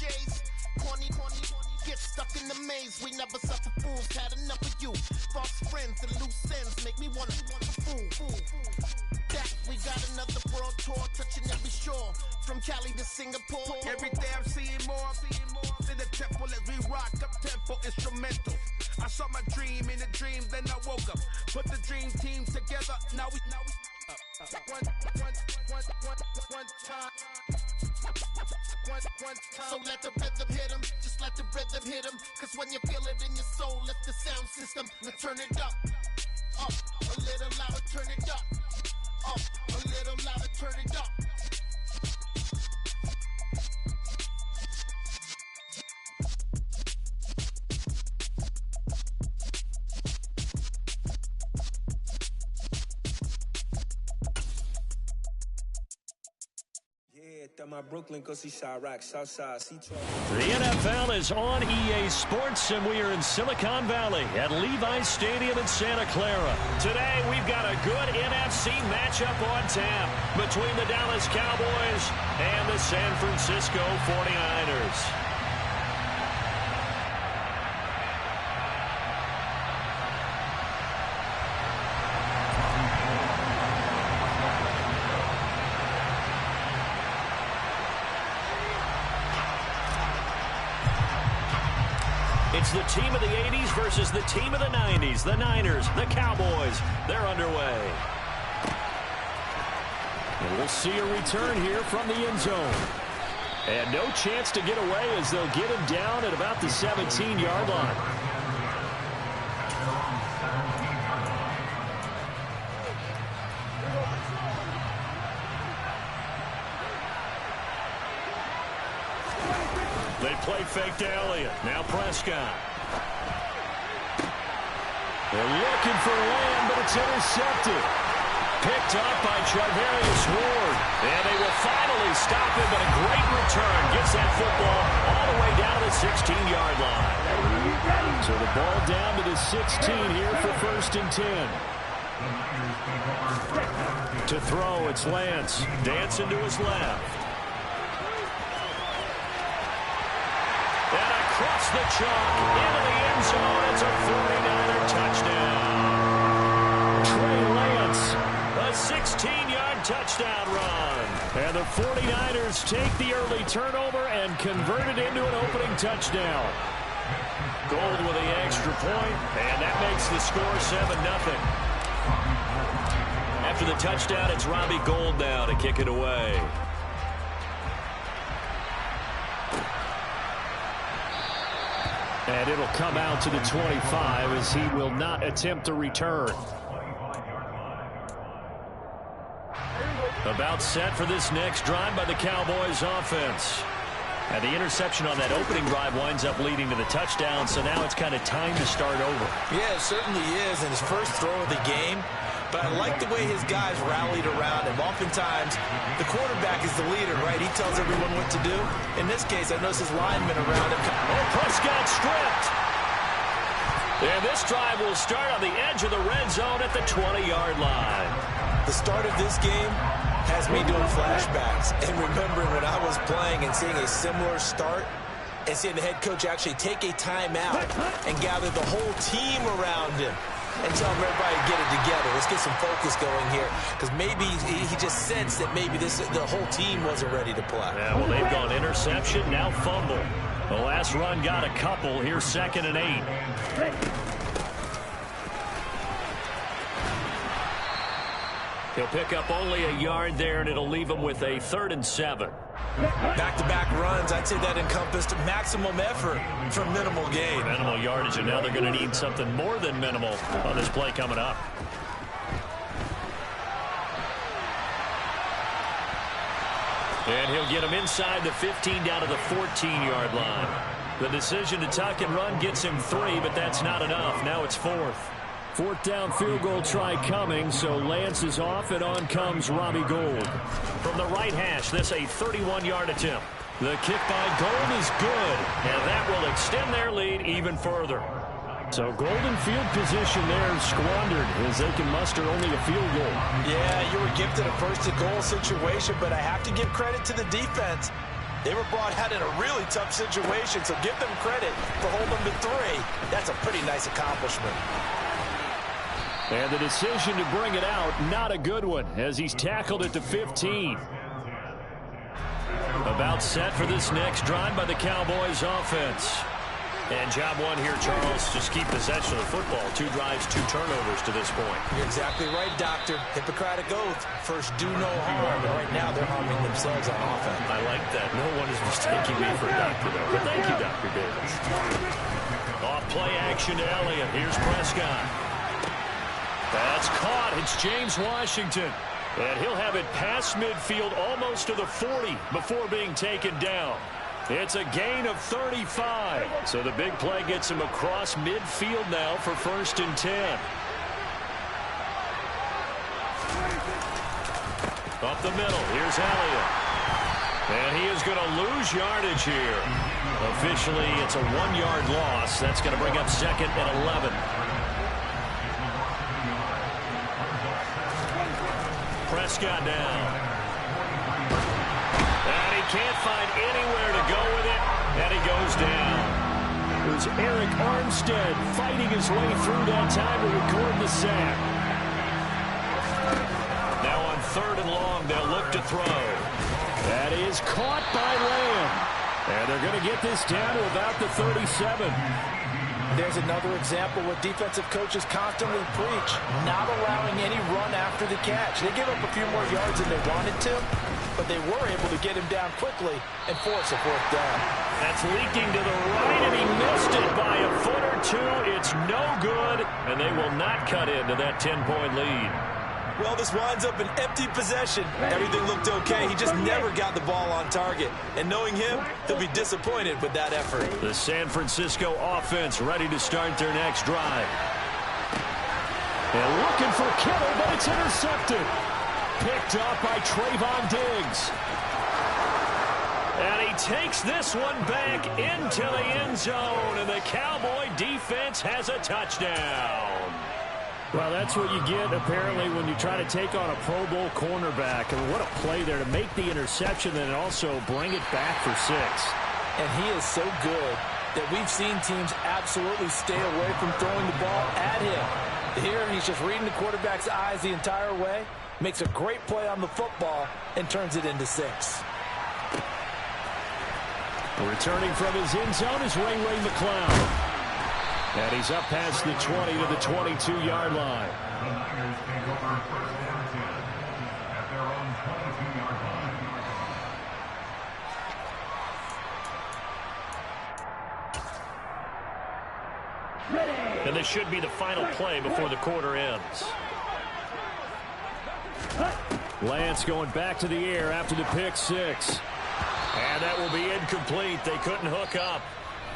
Jays. Corny, get stuck in the maze. We never suffer fools, had enough of you. False friends and loose ends make me wanna fool. That we got another world tour, touching every shore, from Cali to Singapore. Every day I'm seeing more in the temple as we rock up tempo instrumentals. I saw my dream in a dream, then I woke up. Put the dream team together, now we one time. So let the rhythm hit 'em, just let the rhythm hit 'em. Cause when you feel it in your soul, lift the sound system. Now turn it up, a little louder, turn it up, a little louder, turn it up. The NFL is on EA Sports, and we are in Silicon Valley at Levi's Stadium in Santa Clara. Today, we've got a good NFC matchup on tap between the Dallas Cowboys and the San Francisco 49ers. It's the team of the 80s versus the team of the 90s. The Niners, the Cowboys, they're underway. And we'll see a return here from the end zone. And no chance to get away as they'll get him down at about the 17-yard line. They play fake to Elliott. Now Prescott. They're looking for Lamb, but it's intercepted. Picked up by Charvarius Ward. And they will finally stop him, but a great return. Gets that football all the way down to the 16-yard line. So the ball down to the 16 here for 1st and 10. To throw, it's Lance. Dancing to his left. And across the chalk, into the end zone, it's a 49er touchdown. Trey Lance, a 16-yard touchdown run. And the 49ers take the early turnover and convert it into an opening touchdown. Gold with the extra point, and that makes the score 7-0. After the touchdown, it's Robbie Gould now to kick it away. And it'll come out to the 25 as he will not attempt to return. About set for this next drive by the Cowboys offense. And the interception on that opening drive winds up leading to the touchdown, so now it's kind of time to start over. Yeah, it certainly is, and his first throw of the game. But I like the way his guys rallied around him. Oftentimes, the quarterback is the leader, right? He tells everyone what to do. In this case, I noticed his linemen around him. Oh, Prescott stripped. And this drive will start on the edge of the red zone at the 20-yard line. The start of this game has me doing flashbacks and remembering when I was playing and seeing a similar start and seeing the head coach actually take a timeout and gather the whole team around him and tell him everybody to get it together. Let's get some focus going here, because maybe he just sensed that maybe the whole team wasn't ready to play. Yeah, well, they've gone interception, now fumble. The last run got a couple. Here's 2nd and 8. He'll pick up only a yard there, and it'll leave him with a 3rd and 7. Back-to-back runs, I'd say that encompassed maximum effort for minimal gain. Minimal yardage, and now they're going to need something more than minimal on this play coming up. And he'll get him inside the 15 down to the 14-yard line. The decision to tuck and run gets him 3, but that's not enough. Now it's 4th. 4th down field goal try coming, so Lance is off, and on comes Robbie Gould. From the right hash, this a 31-yard attempt. The kick by Gould is good, and that will extend their lead even further. So golden field position there squandered as they can muster only a field goal. Yeah, you were gifted a first-and-goal situation, but I have to give credit to the defense. They were brought out in a really tough situation, so give them credit for holding them to 3. That's a pretty nice accomplishment. And the decision to bring it out, not a good one, as he's tackled at the 15. About set for this next drive by the Cowboys offense. And job one here, Charles, just keep possession of the football. 2 drives, 2 turnovers to this point. You're exactly right, Doctor. Hippocratic oath. First, do no harm. And right now, they're harming themselves on offense. I like that. No one is mistaking me for a doctor, though. But thank you, Dr. Davis. Off play action to Elliott. Here's Prescott. That's caught. It's James Washington. And he'll have it past midfield almost to the 40 before being taken down. It's a gain of 35. So the big play gets him across midfield now for 1st and 10. Up the middle. Here's Elliott. And he is going to lose yardage here. Officially, it's a 1-yard loss. That's going to bring up 2nd and 11. Prescott down. And he can't find anywhere to go with it. And he goes down. It was Eric Armstead fighting his way through that time to record the sack. Now on 3rd and long, they'll look to throw. That is caught by Lamb. And they're going to get this down to about the 37. There's another example where defensive coaches constantly preach, not allowing any run after the catch. They give up a few more yards than they wanted to, but they were able to get him down quickly and force a 4th down. That's leaking to the right, and he missed it by a foot or 2. It's no good, and they will not cut into that 10-point lead. Well, this winds up an empty possession. Everything looked okay. He just never got the ball on target. And knowing him, he'll be disappointed with that effort. The San Francisco offense ready to start their next drive. And looking for Kittle, but it's intercepted. Picked up by Trayvon Diggs. And he takes this one back into the end zone, and the Cowboy defense has a touchdown. Well, that's what you get, apparently, when you try to take on a Pro Bowl cornerback. And what a play there to make the interception and also bring it back for 6. And he is so good that we've seen teams absolutely stay away from throwing the ball at him. Here, he's just reading the quarterback's eyes the entire way, makes a great play on the football, and turns it into 6. Returning from his end zone is Ray McCloud. And he's up past the 20 to the 22-yard line. And this should be the final play before the quarter ends. Lance going back to the air after the pick 6. And that will be incomplete. They couldn't hook up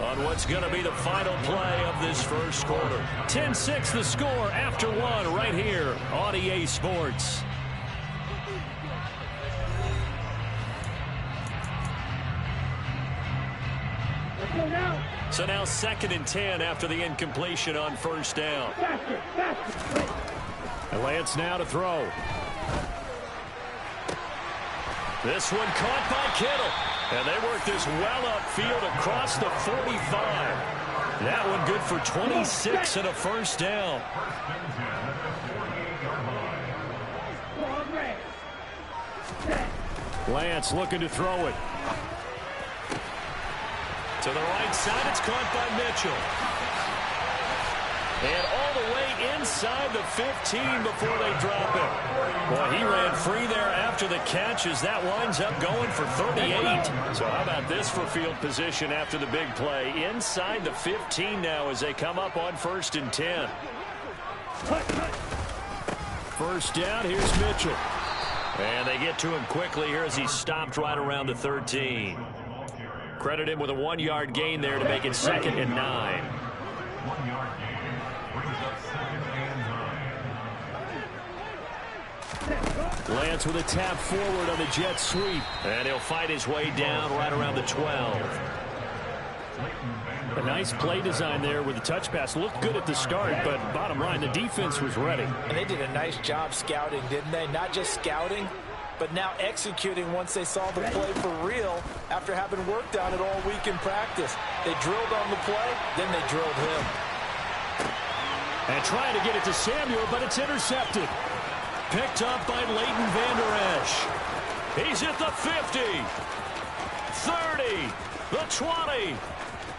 on what's going to be the final play of this first quarter. 10-6 the score after 1 right here on EA Sports. So now 2nd and 10 after the incompletion on 1st down. And Lance now to throw. This one caught by Kittle. And they work this well upfield across the 45. That one good for 26 and a 1st down. Lance looking to throw it. To the right side, it's caught by Mitchell. And all the way inside the 15 before they drop it. Boy, he ran free there after the catch as that winds up going for 38. So how about this for field position after the big play? Inside the 15 now as they come up on 1st and 10. 1st down, here's Mitchell. And they get to him quickly here as he stopped right around the 13. Credit him with a 1-yard gain there to make it 2nd and 9. Lance with a tap forward on the jet sweep. And he'll fight his way down right around the 12. A nice play design there with the touch pass. Looked good at the start, but bottom line, the defense was ready. And they did a nice job scouting, didn't they? Not just scouting, but now executing once they saw the play for real after having worked on it all week in practice. They drilled on the play, then they drilled him. And trying to get it to Samuel, but it's intercepted. Picked up by Leighton Vander Esch. He's at the 50, 30, the 20,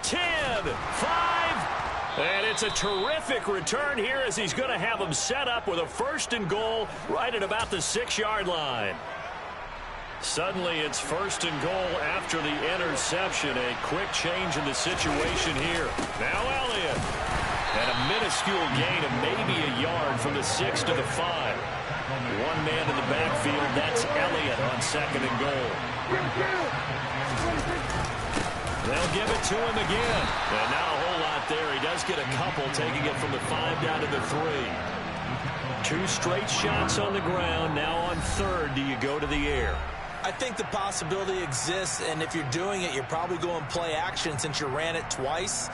10, 5, and it's a terrific return here as he's going to have them set up with a 1st and goal right at about the 6-yard line. Suddenly it's 1st and goal after the interception. A quick change in the situation here. Now Elliott. And a minuscule gain of maybe a yard from the 6 to the 5. One man in the backfield, that's Elliott on 2nd and goal. They'll give it to him again. And not a whole lot there. He does get a couple, taking it from the 5 down to the 3. 2 straight shots on the ground. Now on 3rd, do you go to the air? I think the possibility exists, and if you're doing it, you're probably going play action since you ran it twice.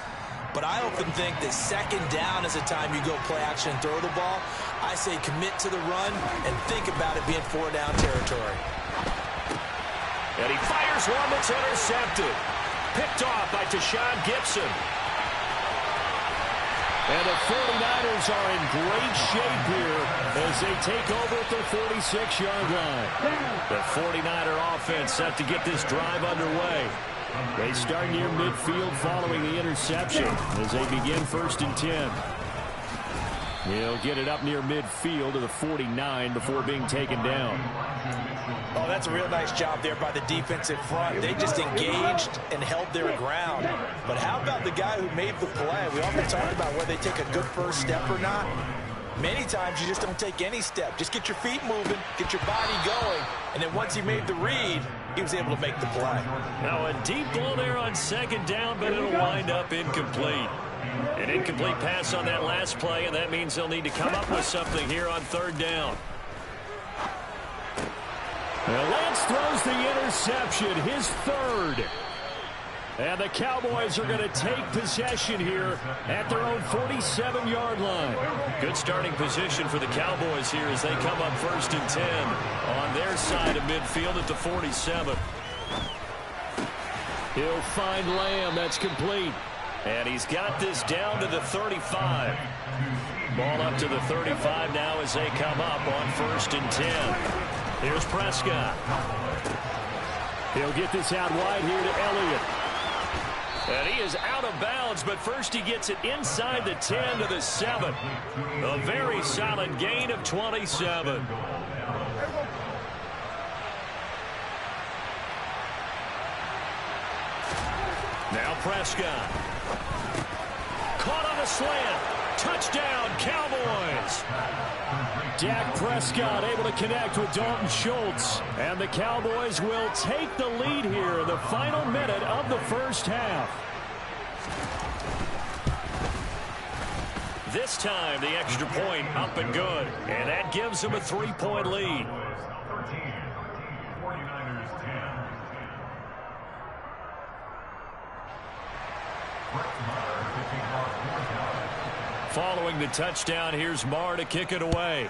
But I often think that 2nd down is the time you go play action and throw the ball. I say commit to the run and think about it being 4-down territory. And he fires one that's intercepted. Picked off by Tashawn Gibson. And the 49ers are in great shape here as they take over at their 46-yard line. The 49er offense set to get this drive underway. They start near midfield following the interception as they begin 1st and 10. He'll get it up near midfield to the 49 before being taken down. Oh, that's a real nice job there by the defensive front. They just engaged and held their ground. But how about the guy who made the play? We often talk about whether they take a good first step or not. Many times you just don't take any step. Just get your feet moving, get your body going, and then once he made the read, he was able to make the play. Now a deep ball there on 2nd down, but it'll wind up incomplete. An incomplete pass on that last play, and that means they'll need to come up with something here on 3rd down. Well, Lance throws the interception, his 3rd. And the Cowboys are going to take possession here at their own 47-yard line. Good starting position for the Cowboys here as they come up 1st and 10 on their side of midfield at the 47. He'll find Lamb. That's complete. And he's got this down to the 35. Ball up to the 35 now as they come up on 1st and 10. Here's Prescott. He'll get this out wide here to Elliott. And he is out of bounds, but first he gets it inside the 10 to the 7. A very solid gain of 27. Now Prescott. Caught on a slant. Touchdown, Cowboys. Dak Prescott able to connect with Dalton Schultz. And the Cowboys will take the lead here in the final minute of the 1st half. This time, the extra point up and good. And that gives them a 3-point lead. Following the touchdown, here's Marr to kick it away.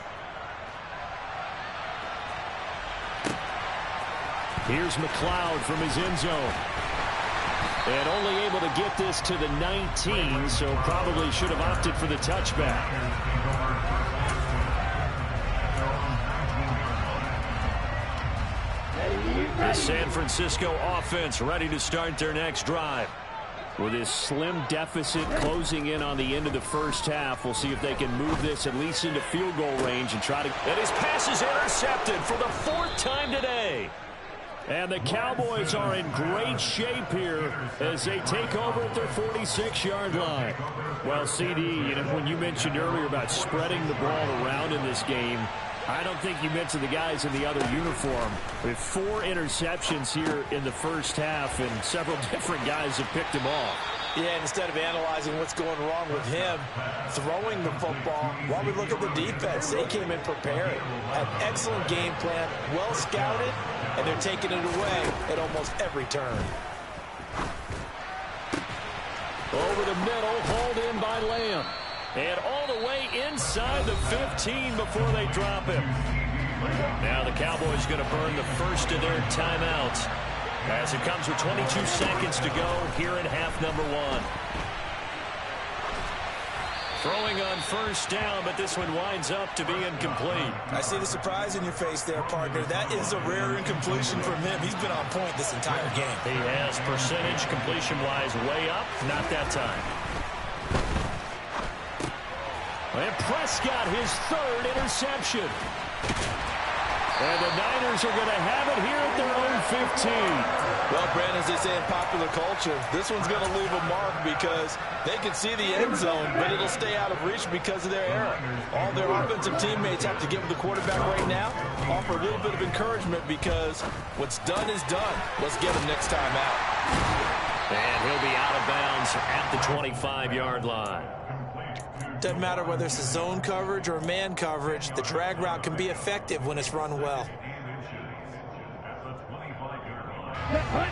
Here's McLeod from his end zone. And only able to get this to the 19, so probably should have opted for the touchback. The San Francisco offense ready to start their next drive. With this slim deficit closing in on the end of the 1st half, we'll see if they can move this at least into field goal range and try to... And his pass is intercepted for the 4th time today. And the Cowboys are in great shape here as they take over at their 46-yard line. Well, CD, you know, when you mentioned earlier about spreading the ball around in this game, I don't think you mentioned the guys in the other uniform. With 4 interceptions here in the 1st half, and several different guys have picked him off. Yeah, and instead of analyzing what's going wrong with him, throwing the football, while we look at the defense, they came in prepared. Had excellent game plan, well scouted, and they're taking it away at almost every turn. Over the middle, hauled in by Lamb. And all the way inside the 15 before they drop him. Now the Cowboys going to burn the first of their timeouts as it comes with 22 seconds to go here in half number one. Throwing on first down, but this one winds up to be incomplete. I see the surprise in your face there, partner. That is a rare incompletion from him. He's been on point this entire game. He has percentage completion-wise way up. Not that time. And Prescott, his third interception. And the Niners are going to have it here at their own 15. Well, Brandon, as they say in popular culture, this one's going to leave a mark because they can see the end zone, but it'll stay out of reach because of their error. All their offensive teammates have to give the quarterback right now, offer a little bit of encouragement because what's done is done. Let's get him next time out. And he'll be out of bounds at the 25-yard line. Doesn't matter whether it's a zone coverage or man coverage, the drag route can be effective when it's run well.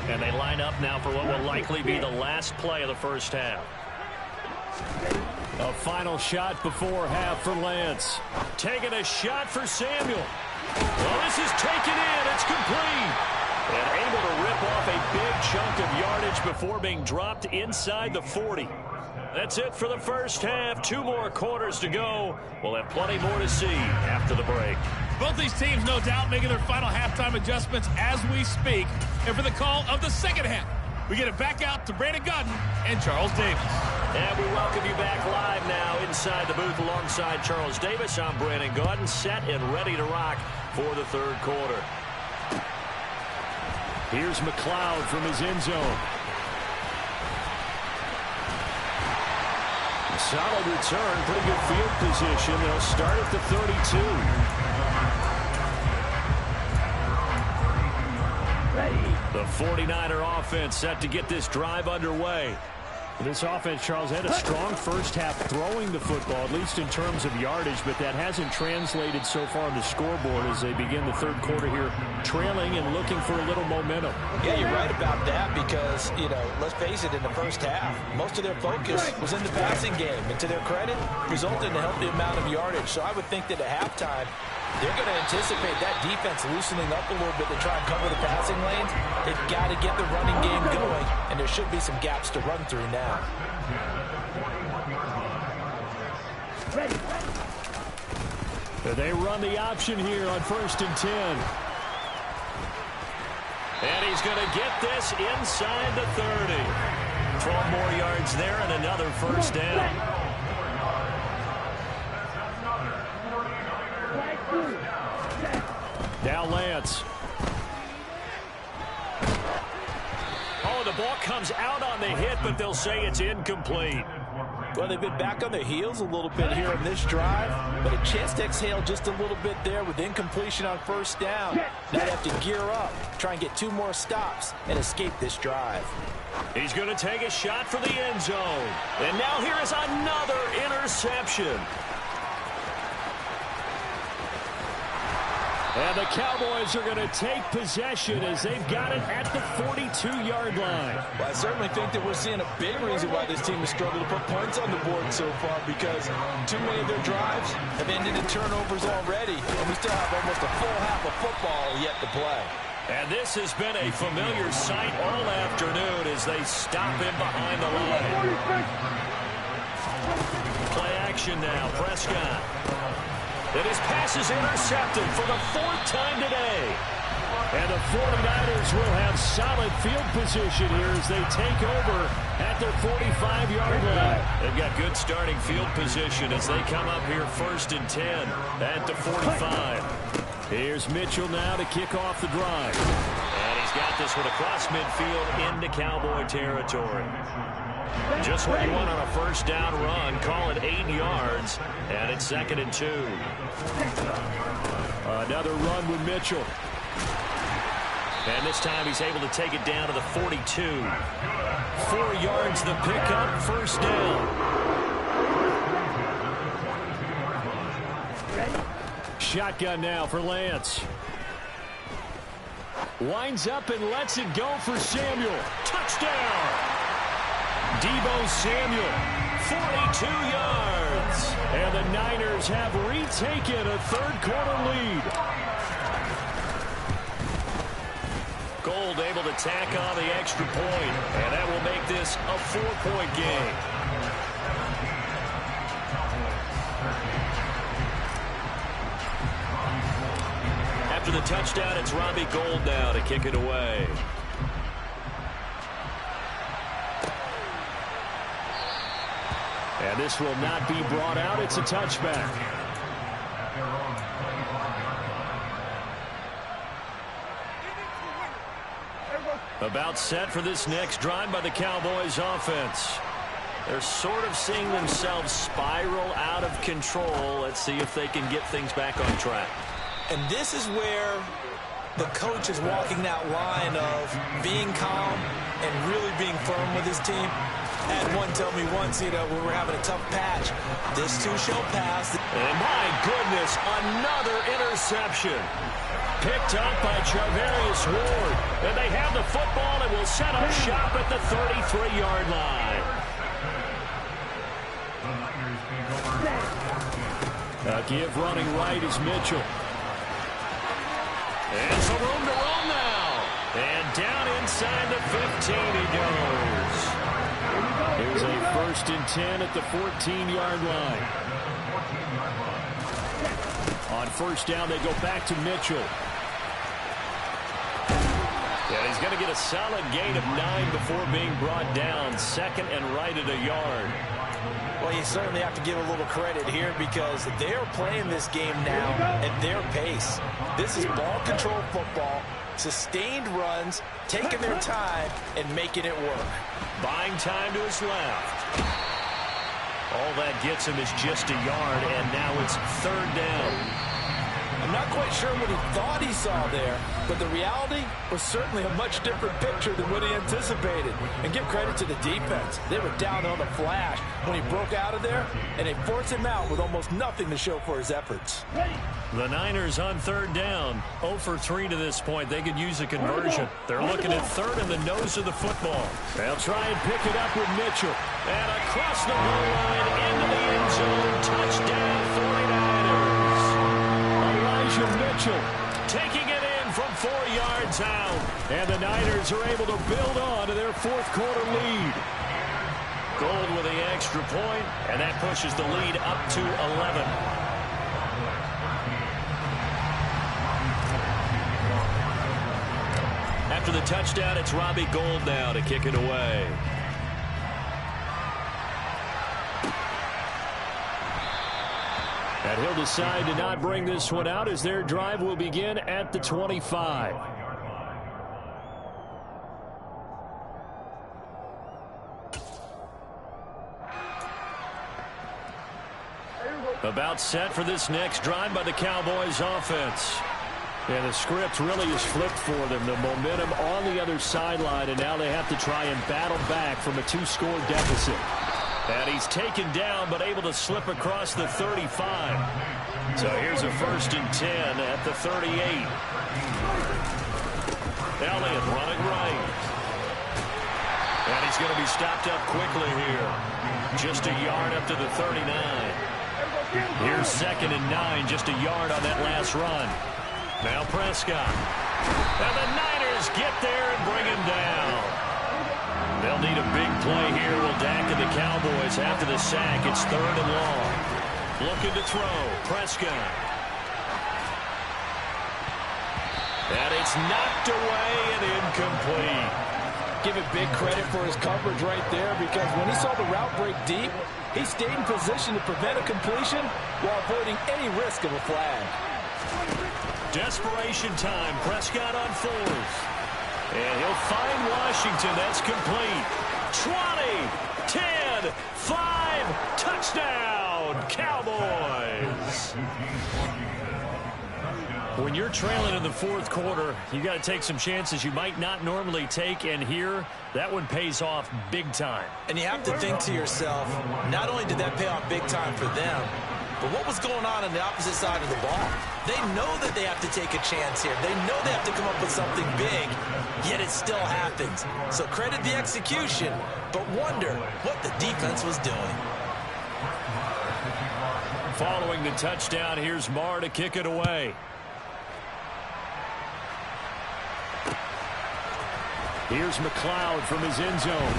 And they line up now for what will likely be the last play of the first half. A final shot before half for Lance. Taking a shot for Samuel. Well, this is taken in. It's complete. And able to rip off a big chunk of yardage before being dropped inside the 40. That's it for the first half. 2 more quarters to go. We'll have plenty more to see after the break. Both these teams, no doubt, making their final halftime adjustments as we speak. And for the call of the second half, we get it back out to Brandon Gutton and Charles Davis. And we welcome you back live now inside the booth alongside Charles Davis. I'm Brandon Gutton, set and ready to rock for the third quarter. Here's McLeod from his end zone. Solid return, pretty good field position. They'll start at the 32. The 49er offense set to get this drive underway. This offense, Charles, had a strong first half throwing the football, at least in terms of yardage, but that hasn't translated so far on the scoreboard as they begin the third quarter here, trailing and looking for a little momentum. Yeah, you're right about that because, let's face it, in the first half, most of their focus was in the passing game, and to their credit, resulted in a healthy amount of yardage. So I would think that at halftime, they're going to anticipate that defense loosening up a little bit to try and cover the passing lanes. They've got to get the running game going, and there should be some gaps to run through now. They run the option here on 1st and 10. And he's going to get this inside the 30. 12 more yards there and another first down. Now Lance. Oh, the ball comes out on the hit, but they'll say it's incomplete. Well, they've been back on their heels a little bit here in this drive, but a chance to exhale just a little bit there with incompletion on first down. Now they have to gear up, try and get 2 more stops, and escape this drive. He's going to take a shot for the end zone. And now here is another interception. And the Cowboys are going to take possession as they've got it at the 42-yard line. Well, I certainly think that we're seeing a big reason why this team has struggled to put points on the board so far because too many of their drives have ended in turnovers already, and we still have almost a full half of football yet to play. And this has been a familiar sight all afternoon as they stop him behind the line. Play action now, Prescott. And his pass is intercepted for the 4th time today. And the 49ers will have solid field position here as they take over at their 45-yard line. They've got good starting field position as they come up here 1st and 10 at the 45. Here's Mitchell now to kick off the drive. And he's got this one across midfield into Cowboy territory. Just what you want on a first down run. Call it 8 yards, and it's 2nd and 2. Another run with Mitchell. And this time he's able to take it down to the 42. 4 yards the pickup, first down. Shotgun now for Lance. Winds up and lets it go for Samuel. Touchdown! Deebo Samuel, 42 yards. And the Niners have retaken a third quarter lead. to tack on the extra point, and that will make this a 4-point game. After the touchdown, it's Robbie Gould now to kick it away. And this will not be brought out. It's a touchback. About set for this next drive by the Cowboys offense. They're sort of seeing themselves spiral out of control. Let's see if they can get things back on track. And this is where the coach is walking that line of being calm and really being firm with his team. Had one tell me once, when we're having a tough patch, this too shall pass. And my goodness, another interception. Picked up by Charvarius Ward. And they have the football and will set up shop at the 33-yard line. A give running right is Mitchell. And some room to roll now. And down inside the 15 he goes. Here's a 1st and 10 at the 14-yard line. On 1st down, they go back to Mitchell. Yeah, he's going to get a solid gain of 9 before being brought down. 2nd and right at a yard. Well, you certainly have to give a little credit here because they're playing this game now at their pace. This is ball control football, sustained runs, taking their time, and making it work. Buying time to his left. All that gets him is just a yard, and now it's 3rd down. I'm not quite sure what he thought he saw there, but the reality was certainly a much different picture than what he anticipated. And give credit to the defense. They were down on the flash when he broke out of there, and they forced him out with almost nothing to show for his efforts. The Niners on 3rd down. 0 for 3 to this point. They could use a conversion. They're looking at 3rd and the nose of the football. They'll try and pick it up with Mitchell. And across the goal line into the end zone. Touchdown 49ers. Mitchell taking it in from 4 yards out. And the Niners are able to build on to their 4th quarter lead. Gould with the extra point, and that pushes the lead up to 11. After the touchdown, it's Robbie Gould now to kick it away. And he'll decide to not bring this one out as their drive will begin at the 25. About set for this next drive by the Cowboys offense. And the script really is flipped for them. The momentum on the other sideline, and now they have to try and battle back from a 2-score deficit. And he's taken down, but able to slip across the 35. So here's a 1st and 10 at the 38. Elliott running right. And he's going to be stopped up quickly here. Just a yard up to the 39. Here's 2nd and 9, just a yard on that last run. Now Prescott. And the Niners get there and bring him down. They'll need a big play here. Will Dak and the Cowboys after the sack. It's 3rd and long. Looking to throw. Prescott. And it's knocked away and incomplete. Give it big credit for his coverage right there because when he saw the route break deep, he stayed in position to prevent a completion while avoiding any risk of a flag. Desperation time. Prescott on 4th. And he'll find Washington. That's complete. 20, 10, 5, touchdown, Cowboys. When you're trailing in the 4th quarter, you got to take some chances you might not normally take, and here, that one pays off big time. And you have to think to yourself, not only did that pay off big time for them, but what was going on the opposite side of the ball? They know that they have to take a chance here. They know they have to come up with something big, yet it still happens. So credit the execution, but wonder what the defense was doing. Following the touchdown, here's Marr to kick it away. Here's McLeod from his end zone.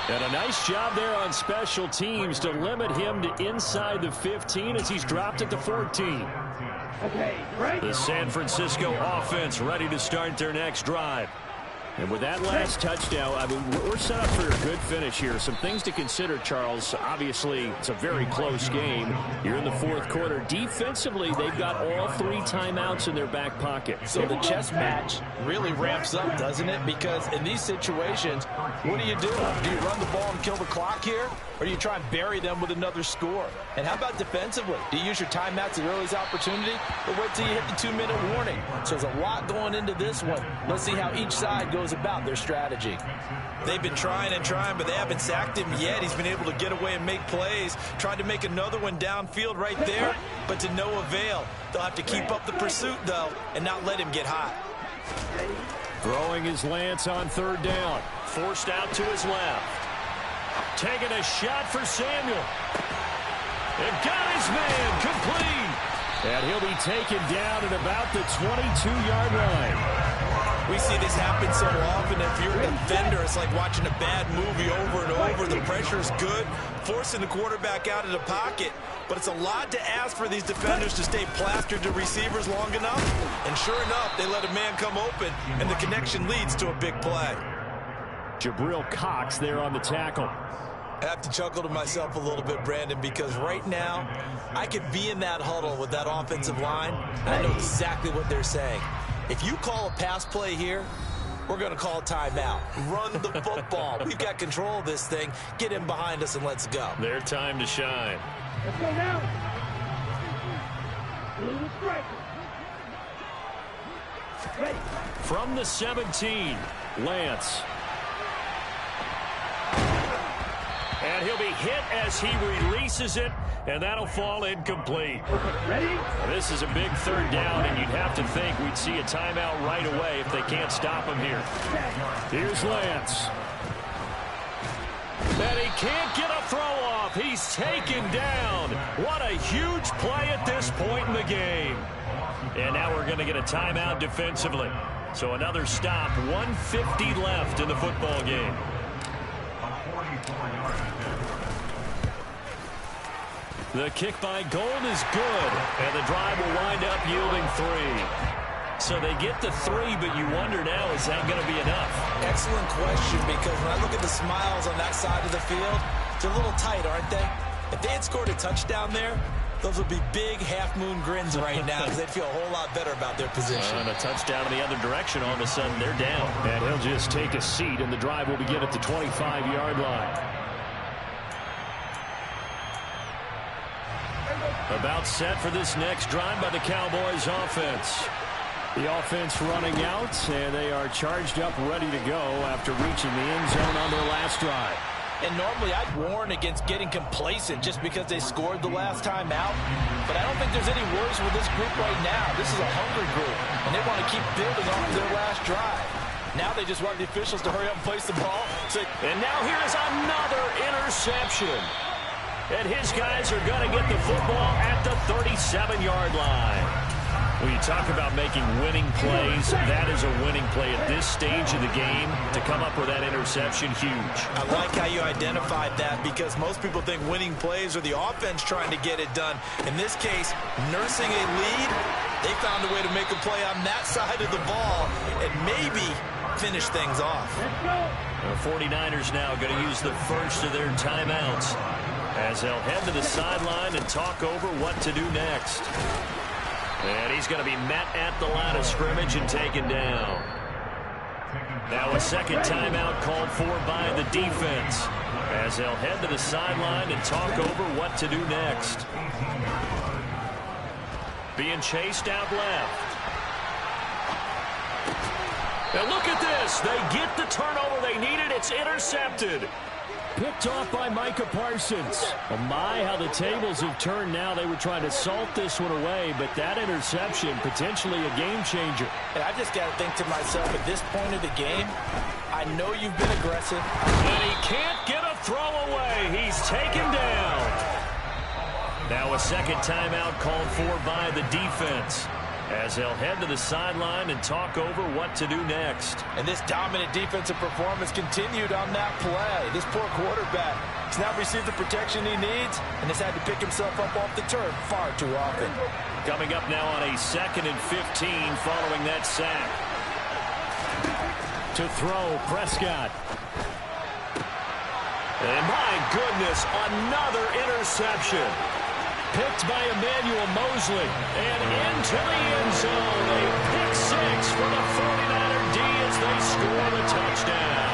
And a nice job there on special teams to limit him to inside the 15 as he's dropped at the 14. The San Francisco offense ready to start their next drive. And with that last touchdown, I mean, we're set up for a good finish here. Some things to consider, Charles. Obviously, it's a very close game. You're in the fourth quarter. Defensively, they've got all 3 timeouts in their back pocket. So the chess match really ramps up, doesn't it? Because in these situations, what do? Do you run the ball and kill the clock here? Or do you try and bury them with another score? And how about defensively? Do you use your timeouts at earliest opportunity? Or wait till you hit the 2-minute warning? So there's a lot going into this one. Let's see how each side goes about their strategy. They've been trying and trying, but they haven't sacked him yet. He's been able to get away and make plays. Tried to make another one downfield right there, but to no avail. They'll have to keep up the pursuit, though, and not let him get hot. Throwing his Lance on 3rd down. Forced out to his left. Taking a shot for Samuel. And got his man complete. And he'll be taken down at about the 22-yard line. We see this happen so often. If you're a defender, it's like watching a bad movie over and over. The pressure is good, forcing the quarterback out of the pocket. But it's a lot to ask for these defenders to stay plastered to receivers long enough. And sure enough, they let a man come open, and the connection leads to a big play. Jabril Cox there on the tackle. I have to chuckle to myself a little bit, Brandon, because right now I could be in that huddle with that offensive line, and I know exactly what they're saying. If you call a pass play here, we're going to call timeout. Run the football. We've got control of this thing. Get in behind us and let's go. Their time to shine. Let's go now. Ready. From the 17, Lance. And he'll be hit as he releases it, and that'll fall incomplete. Ready? Well, this is a big 3rd down, and you'd have to think we'd see a timeout right away if they can't stop him here. Here's Lance. And he can't get a throw off. He's taken down. What a huge play at this point in the game. And now we're going to get a timeout defensively. So another stop, 1:50 left in the football game. The kick by Gold is good, and the drive will wind up yielding 3. So they get the 3, but you wonder now, is that going to be enough? Excellent question, because when I look at the smiles on that side of the field, they're a little tight, aren't they? If they had scored a touchdown there, those would be big half-moon grins right now, because they'd feel a whole lot better about their position. And a touchdown in the other direction, all of a sudden they're down. And he'll just take a seat, and the drive will begin at the 25-yard line. About set for this next drive by the Cowboys offense. The offense running out, and they are charged up, ready to go after reaching the end zone on their last drive. And normally I'd warn against getting complacent just because they scored the last time out. But I don't think there's any worries with this group right now. This is a hungry group, and they want to keep building off their last drive. Now they just want the officials to hurry up and place the ball. And now here is another interception. And his guys are going to get the football at the 37-yard line. When you talk about making winning plays, that is a winning play at this stage of the game. To come up with that interception, huge. I like how you identified that, because most people think winning plays are the offense trying to get it done. In this case, nursing a lead, they found a way to make a play on that side of the ball and maybe finish things off. The 49ers now going to use the first of their timeouts as they'll head to the sideline and talk over what to do next. And he's going to be met at the line of scrimmage and taken down. Now a second timeout called for by the defense as they'll head to the sideline and talk over what to do next. Being chased out left. And look at this. They get the turnover they needed. It's intercepted. Picked off by Micah Parsons. Oh my, how the tables have turned now. They were trying to salt this one away, but that interception, potentially a game changer. And I just got to think to myself, at this point of the game, I know you've been aggressive. And he can't get a throw away. He's taken down. Now a second timeout called for by the defense as they'll head to the sideline and talk over what to do next. And this dominant defensive performance continued on that play. This poor quarterback has not received the protection he needs and has had to pick himself up off the turf far too often. Coming up now on a 2nd and 15 following that sack. To throw, Prescott. And my goodness, another interception. Picked by Emmanuel Mosley. And into the end zone. A pick six for the 49er D as they score the touchdown.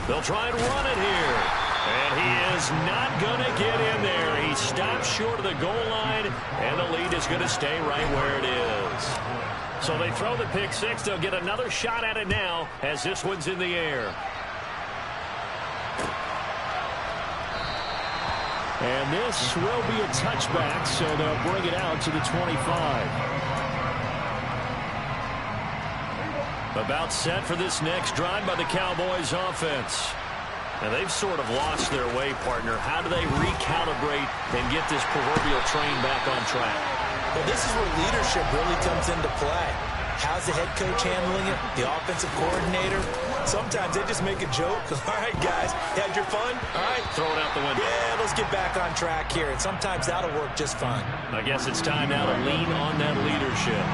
They'll try and run it here. And he is not going to get in there. He stops short of the goal line, and the lead is going to stay right where it is. So they throw the pick six. They'll get another shot at it now as this one's in the air. And this will be a touchback, so they'll bring it out to the 25. About set for this next drive by the Cowboys offense. And they've sort of lost their way, partner. How do they recalibrate and get this proverbial train back on track? Well, this is where leadership really comes into play. How's the head coach handling it? The offensive coordinator? Sometimes they just make a joke. All right, guys, you had your fun? All right. Throw it out the window. Yeah, let's get back on track here. And sometimes that'll work just fine. I guess it's time now to lean on that leadership.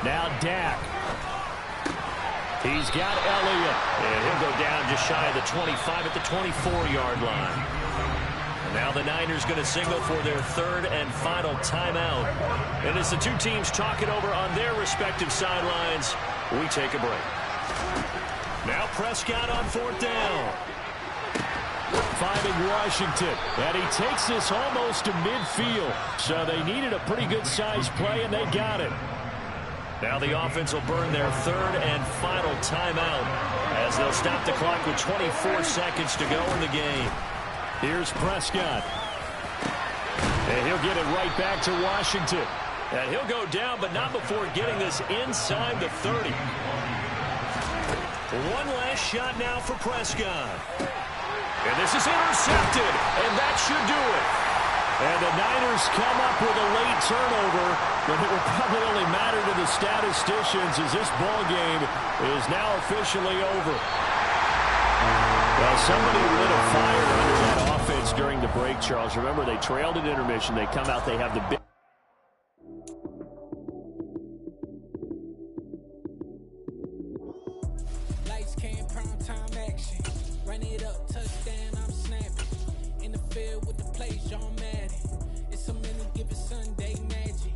Now Dak. He's got Elliott. And he'll go down just shy of the 25 at the 24-yard line. Now the Niners going to signal for their 3rd and final timeout. And as the two teams talk it over on their respective sidelines, we take a break. Now Prescott on 4th down. Finding Washington. And he takes this almost to midfield. So they needed a pretty good-sized play, and they got it. Now the offense will burn their 3rd and final timeout as they'll stop the clock with 24 seconds to go in the game. Here's Prescott. And he'll get it right back to Washington. And he'll go down, but not before getting this inside the 30. One last shot now for Prescott. And this is intercepted, and that should do it. And the Niners come up with a late turnover, but it will probably only matter to the statisticians as this ball game is now officially over. Well, somebody lit a fire under that offense during the break, Charles. Remember, they trailed at intermission. They come out, they have the big... Lights came, prime time action. Run it up, touchdown, I'm snapping. In the field with the plays, John Madden. It's a many given Sunday magic.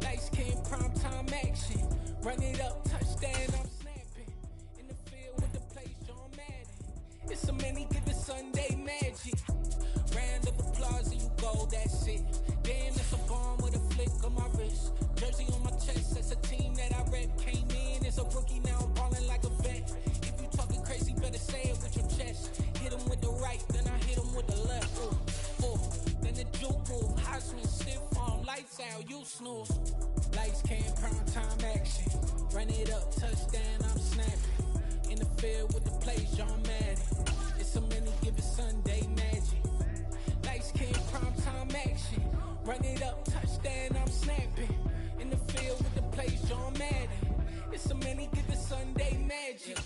Lights came, prime time action. Run it up, touchdown, I'm snapping. In the field with the plays, John Madden. It's a many given Sunday magic. Round of applause and you go, that's it. Damn, it's a bomb with a flick on my wrist. Jersey on my chest, that's a team that I rep. Came in as a rookie, now I'm balling like a vet. If you talking crazy, better say it with your chest. Hit him with the right, then I hit him with the left. Then the juke move, Heisman stiff arm, lights out, you snooze. Lights came, prime time action. Run it up, touchdown, I'm snapping. In the field with the plays, John Madden. It's a many given Sunday magic. Lights came, prime time action. Run it up, touchdown, I'm snapping. In the field with the plays, John Madden. It's a many given Sunday magic.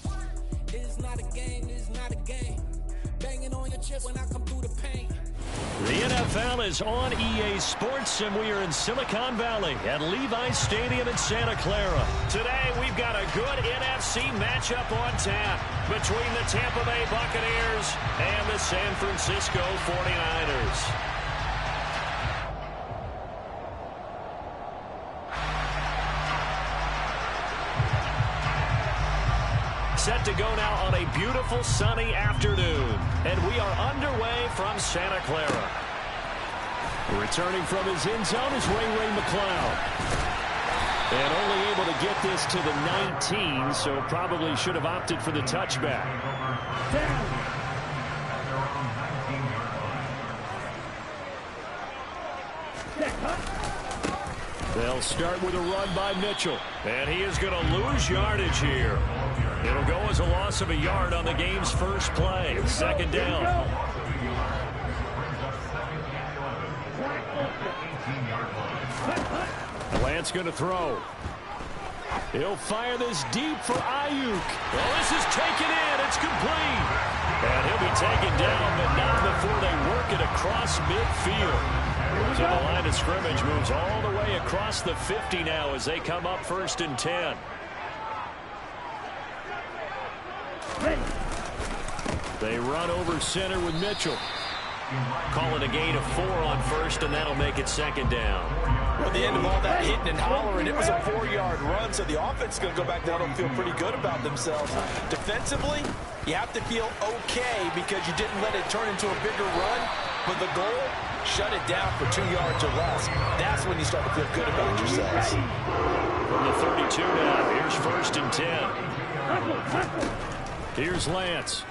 It is not a game, it is not a game. Banging on your chip when I come through the paint. The NFL is on EA Sports, and we are in Silicon Valley at Levi's Stadium in Santa Clara. Today, we've got a good NFC matchup on tap between the Tampa Bay Buccaneers and the San Francisco 49ers. Set to go now on a beautiful sunny afternoon. And we are underway from Santa Clara. Returning from his end zone is Ray McCloud. And only able to get this to the 19, so probably should have opted for the touchback. They'll start with a run by Mitchell. And he is going to lose yardage here. It'll go as a loss of a yard on the game's first play. Second down. Lance going to throw. He'll fire this deep for Ayuk. Well, this is taken in. It's complete. And he'll be taken down, but not before they work it across midfield. So the line of scrimmage moves all the way across the 50 now as they come up 1st and 10. They run over center with Mitchell. Call it a gain of 4 on 1st, and that'll make it 2nd down. Well, at the end of all that hitting and hollering, it was a 4-yard run, so the offense is going to go back down and feel pretty good about themselves. Defensively, you have to feel okay because you didn't let it turn into a bigger run, but the goal, shut it down for 2 yards or less. That's when you start to feel good about yourselves. From the 32 now, here's 1st and 10. Here's Lance.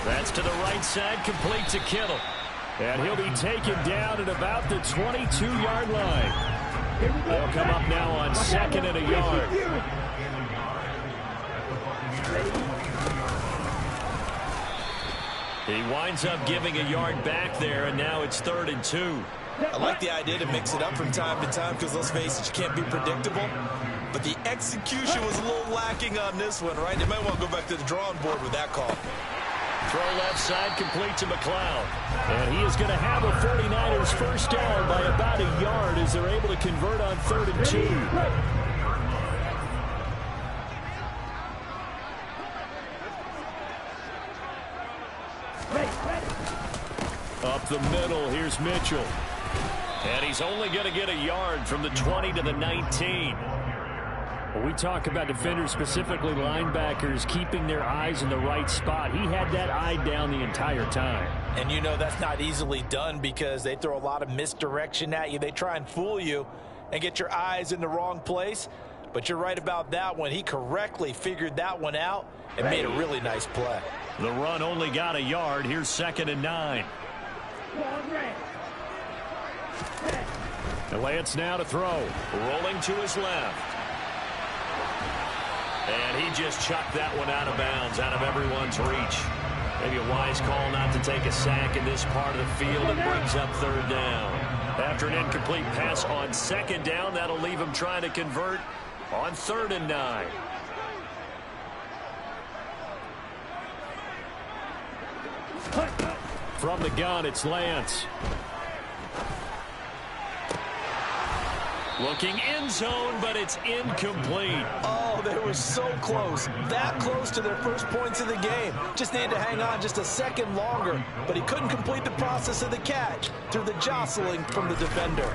That's to the right side, complete to Kittle. And he'll be taken down at about the 22-yard line. They'll come up now on 2nd and a yard. He winds up giving a yard back there, and now it's 3rd and 2. I like the idea to mix it up from time to time because, let's face it, you can't be predictable. But the execution was a little lacking on this one, right? They might want to go back to the drawing board with that call. Throw left side, complete to McLeod. And he is going to have a 49ers first down by about a yard as they're able to convert on 3rd and 2. Up the middle, here's Mitchell. And he's only going to get a yard from the 20 to the 19. When we talk about defenders, specifically linebackers, keeping their eyes in the right spot, he had that eye down the entire time. And you know that's not easily done because they throw a lot of misdirection at you. They try and fool you and get your eyes in the wrong place. But you're right about that one. He correctly figured that one out and made a really nice play. The run only got a yard. Here's 2nd and 9. And Lance now to throw. Rolling to his left. And he just chucked that one out of bounds, out of everyone's reach. Maybe a wise call not to take a sack in this part of the field. It brings up 3rd down. After an incomplete pass on 2nd down, that'll leave him trying to convert on 3rd and 9. From the gun, it's Lance. Looking end zone, but it's incomplete. Oh, they were so close. That close to their first points of the game. Just needed to hang on just a second longer, but he couldn't complete the process of the catch through the jostling from the defender.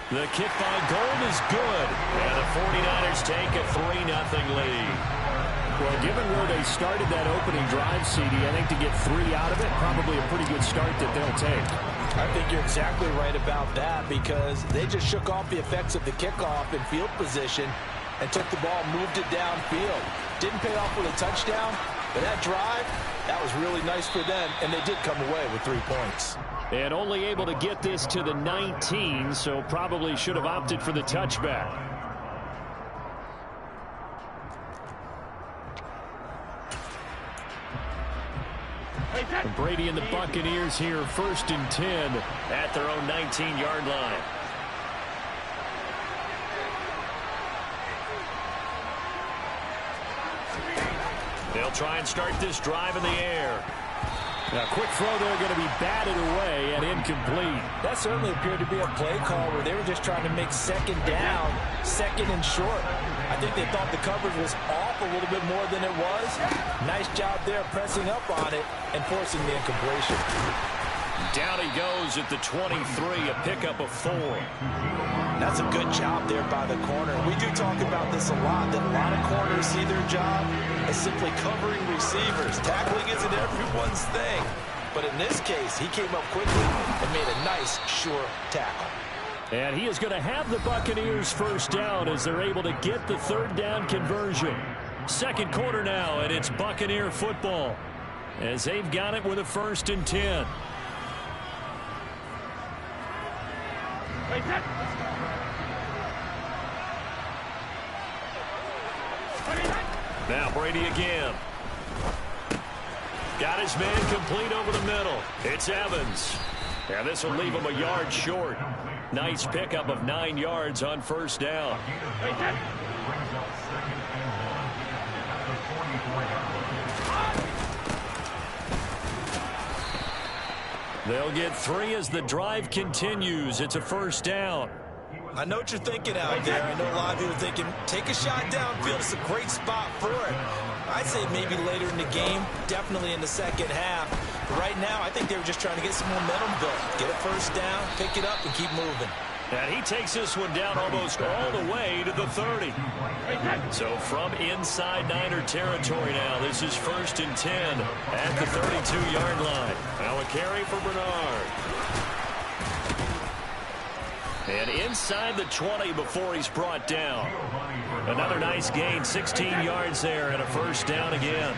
The kick by Gold is good, and the 49ers take a 3-0 lead. Well, given where they started that opening drive, CD, I think to get 3 out of it, probably a pretty good start that they'll take. I think you're exactly right about that because they just shook off the effects of the kickoff in field position and took the ball, moved it downfield. Didn't pay off with a touchdown, but that drive, that was really nice for them, and they did come away with 3 points. And only able to get this to the 19, so probably should have opted for the touchback. And Brady and the Buccaneers here, 1st and 10 at their own 19-yard line. They'll try and start this drive in the air. Now, quick throw there, going to be batted away and incomplete. That certainly appeared to be a play call where they were just trying to make 2nd down, 2nd and short. I think they thought the coverage was off a little bit more than it was. Nice job there pressing up on it and forcing the incompletion. Down he goes at the 23, a pickup of 4. That's a good job there by the corner. We do talk about this a lot, that a lot of corners see their job as simply covering receivers. Tackling isn't everyone's thing. But in this case, he came up quickly and made a nice, sure tackle. And he is going to have the Buccaneers first down as they're able to get the 3rd down conversion. 2nd quarter now, and it's Buccaneer football as they've got it with a 1st and 10. Brady again. Got his man complete over the middle. It's Evans. And this will leave him a yard short. Nice pickup of 9 yards on first down. They'll get 3 as the drive continues. It's a first down. I know what you're thinking out there. I know a lot of people are thinking, take a shot downfield. It's a great spot for it. I'd say maybe later in the game, definitely in the second half. But right now, I think they were just trying to get some momentum built. Get a first down, pick it up, and keep moving. And he takes this one down almost all the way to the 30. So from inside Niner territory now, this is 1st and 10 at the 32-yard line. Now a carry for Bernard. And inside the 20 before he's brought down. Another nice gain, 16 yards there, and a first down again.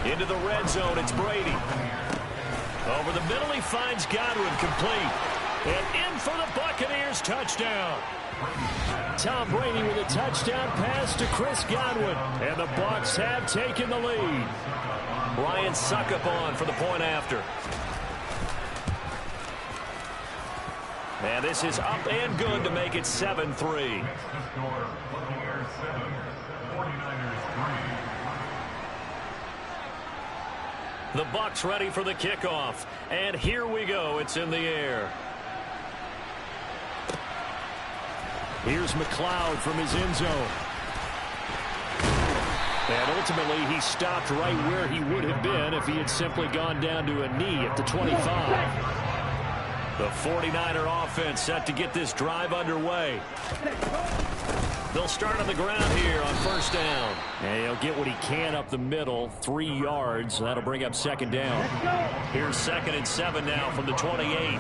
Into the red zone, it's Brady. Over the middle, he finds Godwin complete. And in for the Buccaneers, touchdown. Tom Brady with a touchdown pass to Chris Godwin. And the Bucs have taken the lead. Ryan Suckup on for the point after. And this is up and good to make it 7-3. The Bucs ready for the kickoff. And here we go. It's in the air. Here's McLeod from his end zone. And ultimately, he stopped right where he would have been if he had simply gone down to a knee at the 25. The 49er offense set to get this drive underway. They'll start on the ground here on first down. And he'll get what he can up the middle, 3 yards. That'll bring up second down. Here's 2nd and 7 now from the 28.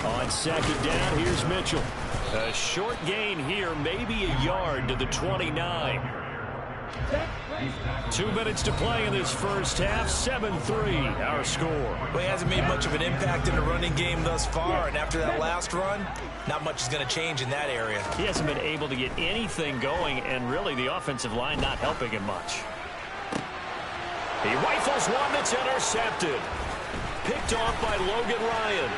On second down, here's Mitchell. A short gain here, maybe a yard to the 29. 2 minutes to play in this first half. 7-3, our score. Well, he hasn't made much of an impact in the running game thus far, and after that last run, not much is going to change in that area. He hasn't been able to get anything going, and really the offensive line not helping him much. He rifles one that's intercepted. Picked off by Logan Ryan.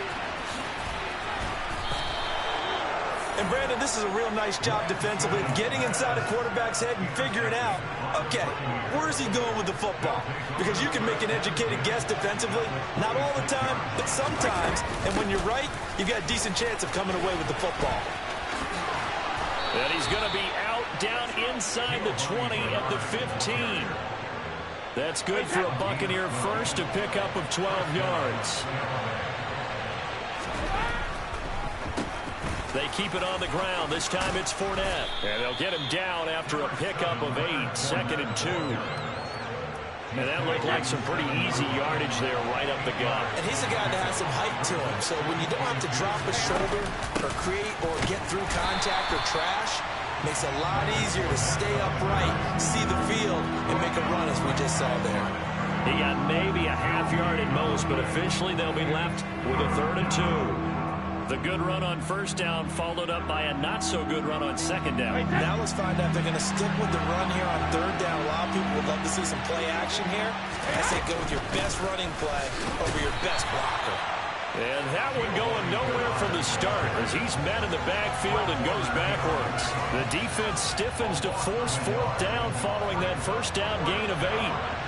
And, Brandon, this is a real nice job defensively of getting inside a quarterback's head and figuring out, okay, where is he going with the football? Because you can make an educated guess defensively, not all the time, but sometimes. And when you're right, you've got a decent chance of coming away with the football. And he's going to be out down inside the 20 at the 15. That's good for a Buccaneer first, a pickup of 12 yards. They keep it on the ground. This time it's Fournette. And they'll get him down after a pickup of 8. 2nd and 2. And that looked like some pretty easy yardage there right up the gut. And he's a guy that has some height to him. So when you don't have to drop a shoulder or create or get through contact or trash, makes it a lot easier to stay upright, see the field, and make a run as we just saw there. He got maybe a half yard at most, but officially they'll be left with a 3rd and 2. The good run on first down followed up by a not-so-good run on second down. Now let's find out if they're going to stick with the run here on 3rd down. A lot of people would love to see some play action here. I say go with your best running play over your best blocker. And that one going nowhere from the start as he's met in the backfield and goes backwards. The defense stiffens to force 4th down following that first down gain of 8.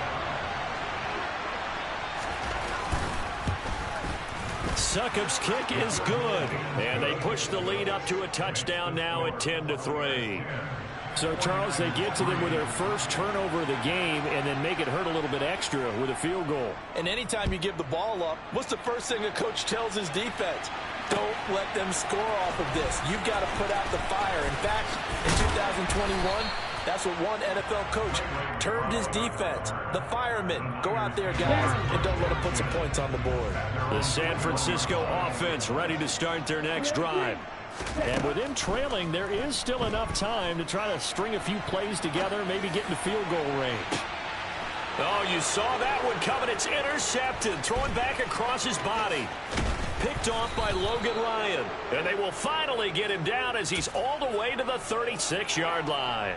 Succup's kick is good. And they push the lead up to a touchdown now at 10-3. So, Charles, they get to them with their first turnover of the game and then make it hurt a little bit extra with a field goal. And anytime you give the ball up, what's the first thing a coach tells his defense? Don't let them score off of this. You've got to put out the fire. In fact, in 2021, that's what one NFL coach termed his defense. The firemen. Go out there, guys, and don't let them put some points on the board. The San Francisco offense ready to start their next drive. And with them trailing, there is still enough time to try to string a few plays together, maybe get into field goal range. Oh, you saw that one coming. It's intercepted. Throwing back across his body. picked off by Logan Ryan. And they will finally get him down as he's all the way to the 36-yard line.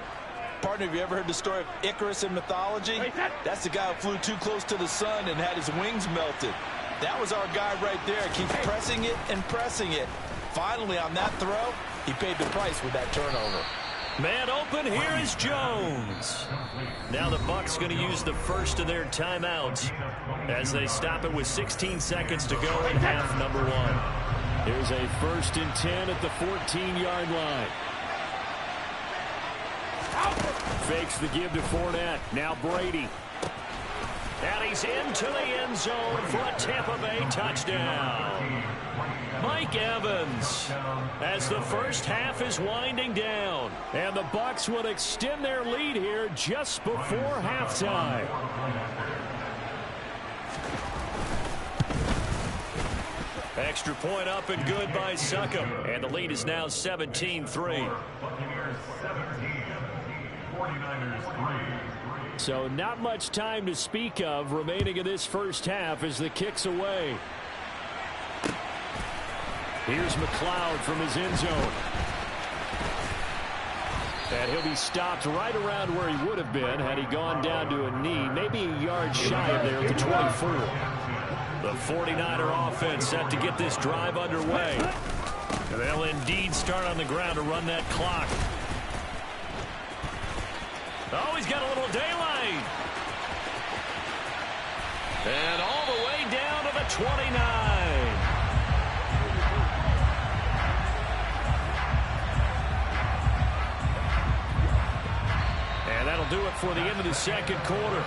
Partner, have you ever heard the story of Icarus in mythology? That's the guy who flew too close to the sun and had his wings melted. That was our guy right there. Keeps pressing it and pressing it. Finally, on that throw, he paid the price with that turnover. Man open, here is Jones. Now the Bucs going to use the first of their timeouts as they stop it with 16 seconds to go in half number one. Here's a 1st and 10 at the 14-yard line. Fakes the give to Fournette. Now Brady. And he's into the end zone for a Tampa Bay touchdown. Mike Evans, as the first half is winding down. And the Bucs would extend their lead here just before halftime. Extra point up and good by Succop. And the lead is now 17-3. So not much time to speak of remaining in this first half as the kick's away. Here's McLeod from his end zone. And he'll be stopped right around where he would have been had he gone down to a knee, maybe a yard shy of there at the 24. The 49er offense set to get this drive underway. And they'll indeed start on the ground to run that clock. Oh, he's got a little daylight. And all the way down to the 29. And that'll do it for the end of the second quarter.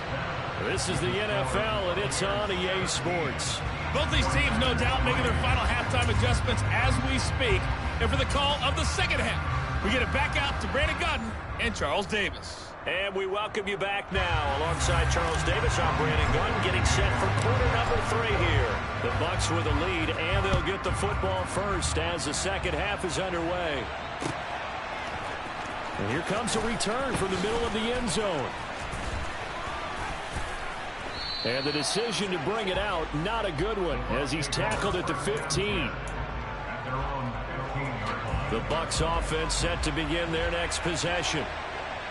This is the NFL, and it's on EA Sports. Both these teams, no doubt, making their final halftime adjustments as we speak. And for the call of the second half, we get it back out to Brandon Godden and Charles Davis. And we welcome you back now. Alongside Charles Davis, I'm Brandon Gunn, getting set for quarter number 3 here. The Bucs with the lead, and they'll get the football first as the second half is underway. And here comes a return from the middle of the end zone. And the decision to bring it out, not a good one, as he's tackled at the 15. The Bucs offense set to begin their next possession.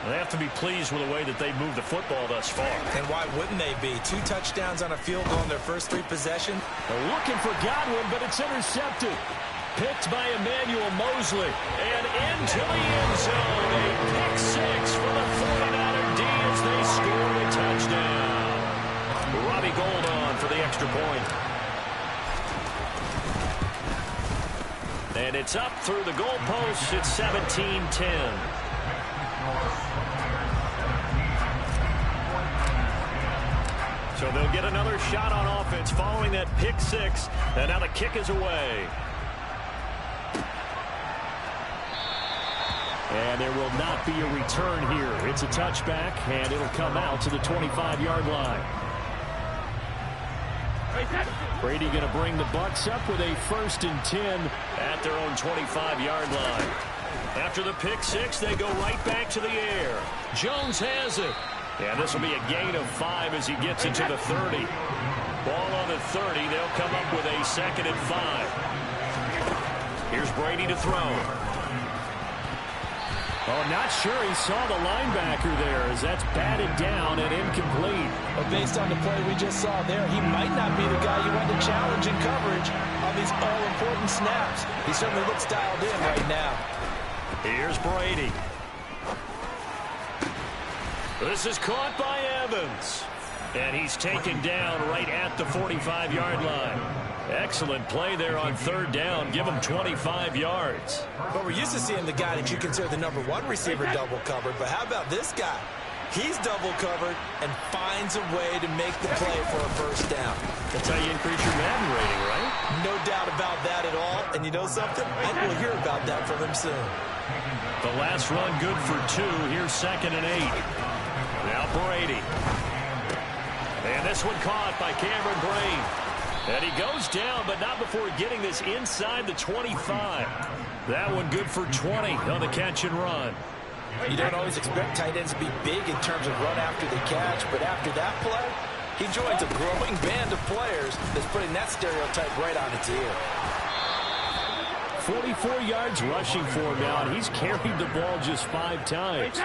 They have to be pleased with the way that they've moved the football thus far. And why wouldn't they be? 2 touchdowns on a field goal in their first 3 possessions. They're looking for Godwin, but it's intercepted. Picked by Emmanuel Mosley. And into the end zone. A pick 6 for the 49er D as they score a touchdown. Robbie Gould on for the extra point. And it's up through the goalposts. It's 17-10. So they'll get another shot on offense following that pick 6. And now the kick is away. And there will not be a return here. It's a touchback, and it'll come out to the 25-yard line. Brady going to bring the Bucs up with a 1st and 10 at their own 25-yard line. After the pick 6, they go right back to the air. Jones has it. And this will be a gain of 5 as he gets into the 30. Ball on the 30. They'll come up with a 2nd and 5. Here's Brady to throw. Oh, not sure he saw the linebacker there as that's batted down and incomplete. But based on the play we just saw there, he might not be the guy you want to challenge in coverage on these all-important snaps. He certainly looks dialed in right now. Here's Brady. This is caught by Evans. And he's taken down right at the 45-yard line. Excellent play there on 3rd down. Give him 25 yards. But we're used to seeing the guy that you consider the number 1 receiver double covered. But how about this guy? He's double covered and finds a way to make the play for a 1st down. That's how you increase your Madden rating, right? No doubt about that at all. And you know something? I think we'll hear about that from him soon. The last run good for 2. Here's 2nd and 8. Now Brady. And this one caught by Cameron Brate. And he goes down, but not before getting this inside the 25. That one good for 20 on the catch and run. You don't always expect tight ends to be big in terms of run after the catch, but after that play, He joins a growing band of players that's putting that stereotype right on its ear. 44 yards rushing for him now, and he's carried the ball just 5 times.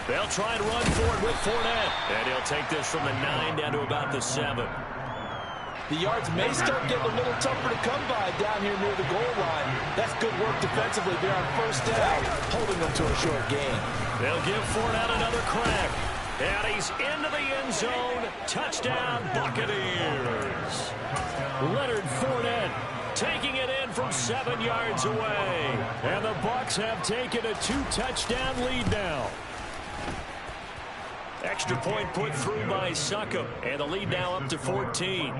They'll try and run for it with Fournette. And he'll take this from the 9 down to about the 7. The yards may start getting a little tougher to come by down here near the goal line. That's good work defensively there on first down, holding them to a short gain. They'll give Fournette another crack. And he's into the end zone. Touchdown, Buccaneers. Leonard Fournette taking it in from 7 yards away. And the Bucs have taken a 2-touchdown lead now. Extra point put through by Succop. And the lead now up to 14.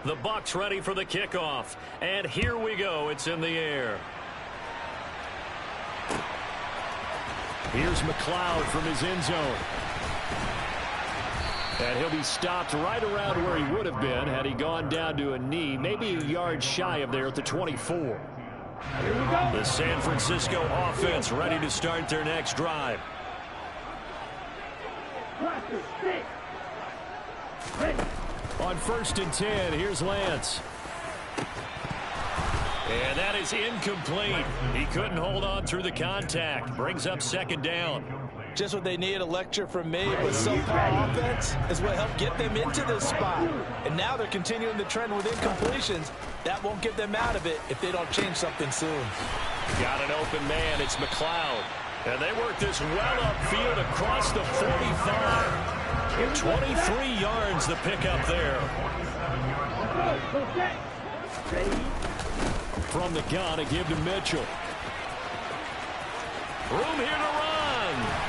The Bucs ready for the kickoff. And here we go. It's in the air. Here's McLeod from his end zone. And he'll be stopped right around where he would have been had he gone down to a knee, maybe a yard shy of there at the 24. The San Francisco offense ready to start their next drive. On 1st and 10, here's Lance. And that is incomplete. He couldn't hold on through the contact. Brings up 2nd down. Just what they need, a lecture from me, but subpar offense is what helped get them into this spot. And now they're continuing the trend with incompletions. That won't get them out of it if they don't change something soon. Got an open man. It's McLeod. And they work this well upfield across the 45. 23 yards the pickup there. From the gun, a give to Mitchell. Room here to run.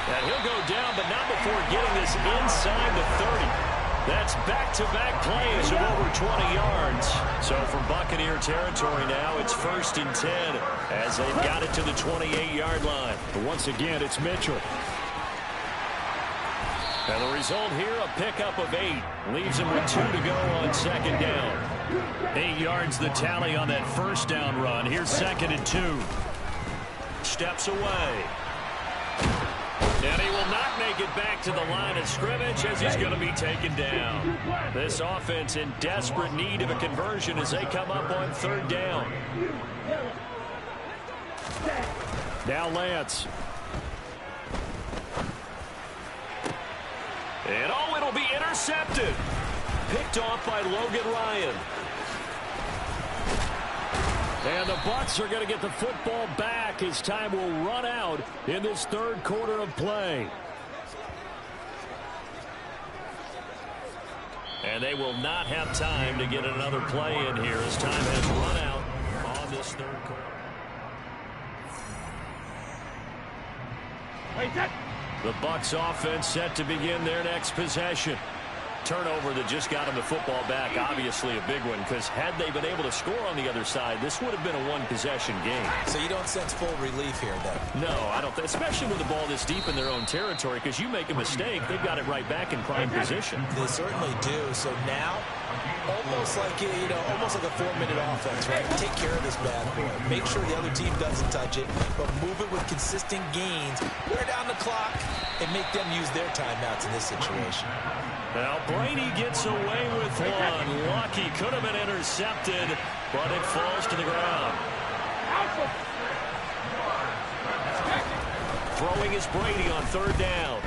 And he'll go down, but not before getting this inside the 30. That's back-to-back plays of over 20 yards. So from Buccaneer territory now, it's 1st and 10 as they've got it to the 28-yard line. But once again, it's Mitchell. And the result here, a pickup of 8. Leaves him with 2 to go on 2nd down. 8 yards the tally on that 1st down run. Here's 2nd and 2. Steps away. And he will not make it back to the line of scrimmage as he's going to be taken down. This offense in desperate need of a conversion as they come up on 3rd down. Now Lance. And oh, it'll be intercepted. Picked off by Logan Ryan. And the Bucs are going to get the football back as time will run out in this 3rd quarter of play. And they will not have time to get another play in here as time has run out on this 3rd quarter. The Bucs offense set to begin their next possession. Turnover that just got them the football back, obviously a big one, because had they been able to score on the other side, this would have been a 1-possession game. So you don't sense full relief here, then? No, I don't, especially with the ball this deep in their own territory, because you make a mistake, they've got it right back in prime position. They certainly do. So now, almost like almost like a 4-minute offense, right? Take care of this bad boy. Make sure the other team doesn't touch it, but move it with consistent gains. Wear down the clock and make them use their timeouts in this situation. Now Brady gets away with one. Lucky could have been intercepted, but it falls to the ground. Throwing is Brady on 3rd down.